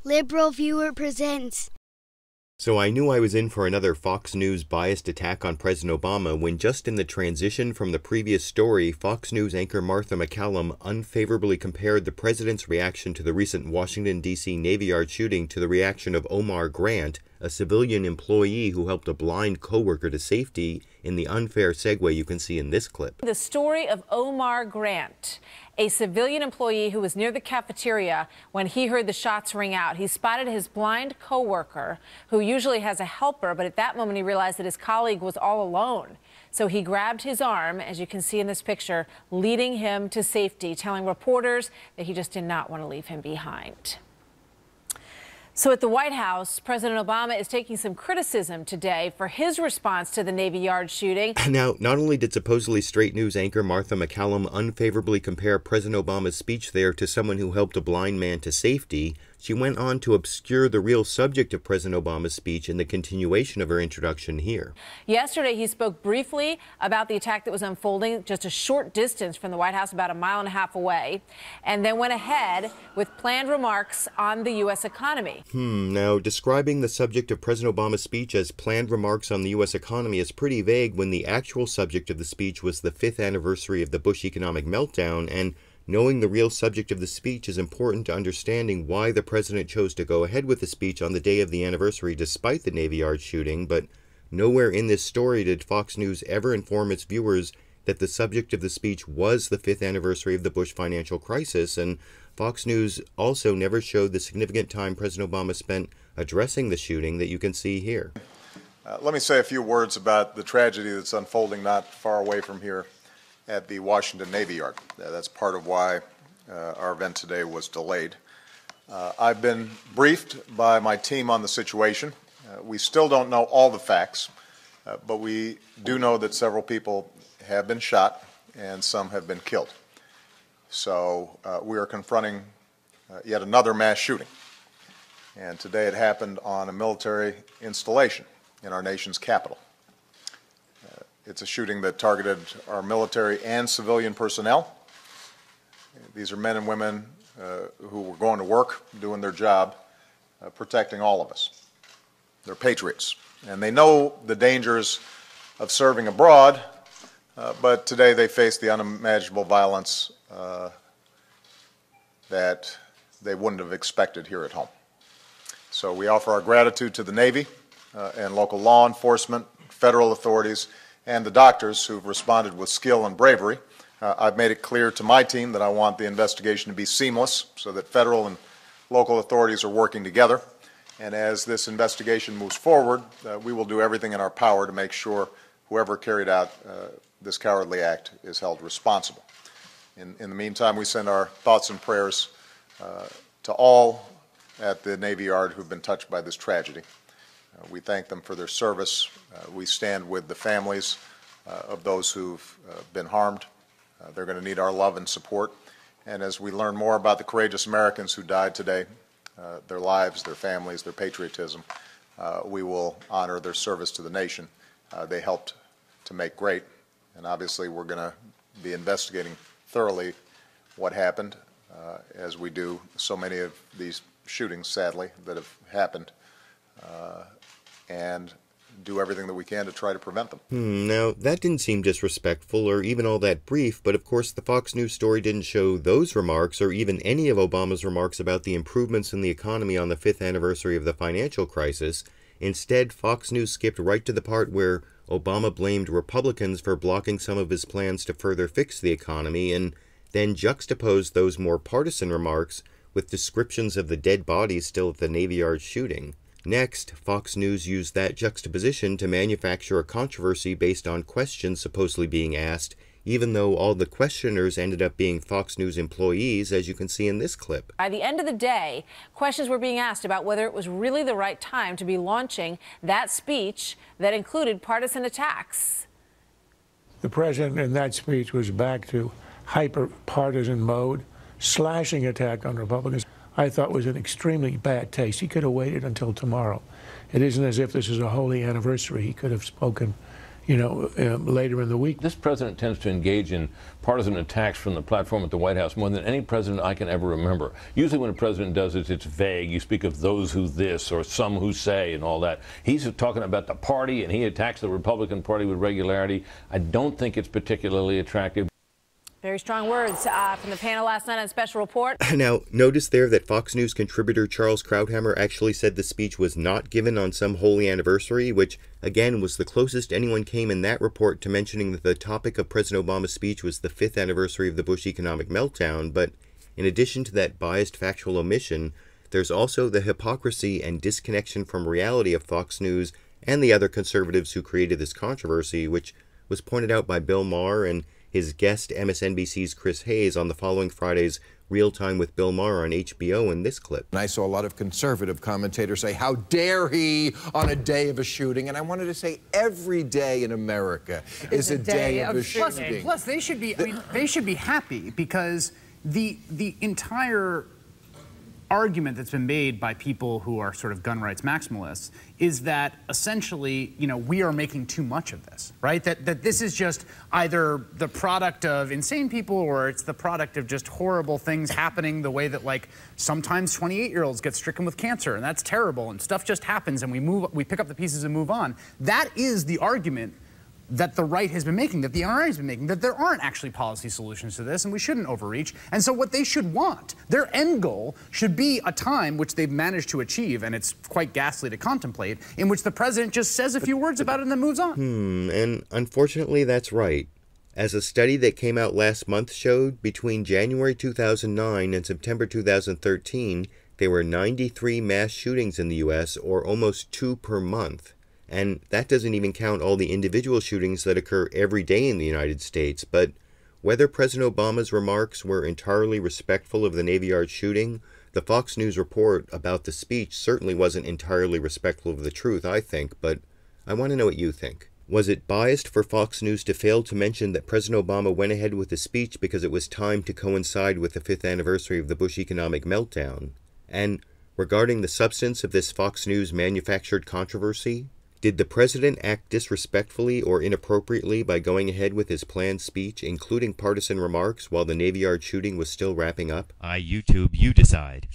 LiberalViewer presents. So I knew I was in for another Fox News biased attack on President Obama when just in the transition from the previous story, Fox News anchor Martha MacCallum unfavorably compared the president's reaction to the recent Washington, D.C. Navy Yard shooting to the reaction of Omar Grant, a civilian employee who helped a blind coworker to safety, in the unfair segue you can see in this clip. The story of Omar Grant, a civilian employee who was near the cafeteria when he heard the shots ring out. He spotted his blind coworker, who usually has a helper, but at that moment he realized that his colleague was all alone. So he grabbed his arm, as you can see in this picture, leading him to safety, telling reporters that he just did not want to leave him behind. So at the White House, President Obama is taking some criticism today for his response to the Navy Yard shooting. Now, not only did supposedly straight news anchor Martha MacCallum unfavorably compare President Obama's speech there to someone who helped a blind man to safety, she went on to obscure the real subject of President Obama's speech in the continuation of her introduction here. Yesterday, he spoke briefly about the attack that was unfolding just a short distance from the White House, about a mile and a half away, and then went ahead with planned remarks on the U.S. economy. Now, describing the subject of President Obama's speech as planned remarks on the U.S. economy is pretty vague when the actual subject of the speech was the 5th anniversary of the Bush economic meltdown, and knowing the real subject of the speech is important to understanding why the president chose to go ahead with the speech on the day of the anniversary despite the Navy Yard shooting, but nowhere in this story did Fox News ever inform its viewers that the subject of the speech was the 5th anniversary of the Bush financial crisis, and Fox News also never showed the significant time President Obama spent addressing the shooting that you can see here. Let me say a few words about the tragedy that's unfolding not far away from here at the Washington Navy Yard. That's part of why our event today was delayed. I've been briefed by my team on the situation. We still don't know all the facts, but we do know that several people have been shot and some have been killed. So we are confronting yet another mass shooting. And today it happened on a military installation in our nation's capital. It's a shooting that targeted our military and civilian personnel. These are men and women who were going to work, doing their job, protecting all of us. They're patriots, and they know the dangers of serving abroad, but today they face the unimaginable violence that they wouldn't have expected here at home. So we offer our gratitude to the Navy and local law enforcement, federal authorities, and the doctors who've responded with skill and bravery. I've made it clear to my team that I want the investigation to be seamless so that federal and local authorities are working together. And as this investigation moves forward, we will do everything in our power to make sure whoever carried out this cowardly act is held responsible. In the meantime, we send our thoughts and prayers to all at the Navy Yard who've been touched by this tragedy. We thank them for their service. We stand with the families of those who've been harmed. They're going to need our love and support. And as we learn more about the courageous Americans who died today, their lives, their families, their patriotism, we will honor their service to the nation. They helped to make great. And obviously we're going to be investigating thoroughly what happened, as we do so many of these shootings, sadly, that have happened. And do everything that we can to try to prevent them. Now, that didn't seem disrespectful or even all that brief, but of course the Fox News story didn't show those remarks or even any of Obama's remarks about the improvements in the economy on the 5th anniversary of the financial crisis. Instead, Fox News skipped right to the part where Obama blamed Republicans for blocking some of his plans to further fix the economy, and then juxtaposed those more partisan remarks with descriptions of the dead bodies still at the Navy Yard shooting. Next, Fox News used that juxtaposition to manufacture a controversy based on questions supposedly being asked, even though all the questioners ended up being Fox News employees, as you can see in this clip. By the end of the day, questions were being asked about whether it was really the right time to be launching that speech that included partisan attacks. The president in that speech was back to hyper-partisan mode, slashing attack on Republicans. I thought was an extremely bad taste. He could have waited until tomorrow. It isn't as if this is a holy anniversary. He could have spoken later in the week. This president tends to engage in partisan attacks from the platform at the White House more than any president I can ever remember. Usually when a president does it, it's vague. You speak of those who this or some who say and all that. He's talking about the party, and he attacks the Republican Party with regularity. I don't think it's particularly attractive. Very strong words from the panel last night on Special Report. Now, notice there that Fox News contributor Charles Krauthammer actually said the speech was not given on some holy anniversary, which, again, was the closest anyone came in that report to mentioning that the topic of President Obama's speech was the 5th anniversary of the Bush economic meltdown. But in addition to that biased factual omission, there's also the hypocrisy and disconnection from reality of Fox News and the other conservatives who created this controversy, which was pointed out by Bill Maher and his guest MSNBC's Chris Hayes on the following Friday's Real Time with Bill Maher on HBO in this clip. And I saw a lot of conservative commentators say, how dare he on a day of a shooting? And I wanted to say every day in America is a day of a shooting. Plus, they should be, they should be happy because the entire argument that's been made by people who are sort of gun rights maximalists is that essentially, we are making too much of this, right? That this is just either the product of insane people or it's the product of just horrible things happening the way that, like, sometimes 28-year-olds get stricken with cancer and that's terrible and stuff just happens and we pick up the pieces and move on. That is the argument that the right has been making, that the NRA has been making, that there aren't actually policy solutions to this and we shouldn't overreach. And so what they should want, their end goal should be a time which they've managed to achieve, and it's quite ghastly to contemplate, in which the president just says a few words about it and then moves on. And unfortunately that's right. As a study that came out last month showed, between January 2009 and September 2013, there were 93 mass shootings in the U.S., or almost 2 per month. And that doesn't even count all the individual shootings that occur every day in the United States. But whether President Obama's remarks were entirely respectful of the Navy Yard shooting, the Fox News report about the speech certainly wasn't entirely respectful of the truth, I think. But I want to know what you think. Was it biased for Fox News to fail to mention that President Obama went ahead with the speech because it was timed to coincide with the 5th anniversary of the Bush economic meltdown? And regarding the substance of this Fox News manufactured controversy, did the president act disrespectfully or inappropriately by going ahead with his planned speech, including partisan remarks, while the Navy Yard shooting was still wrapping up? YouTube, you decide.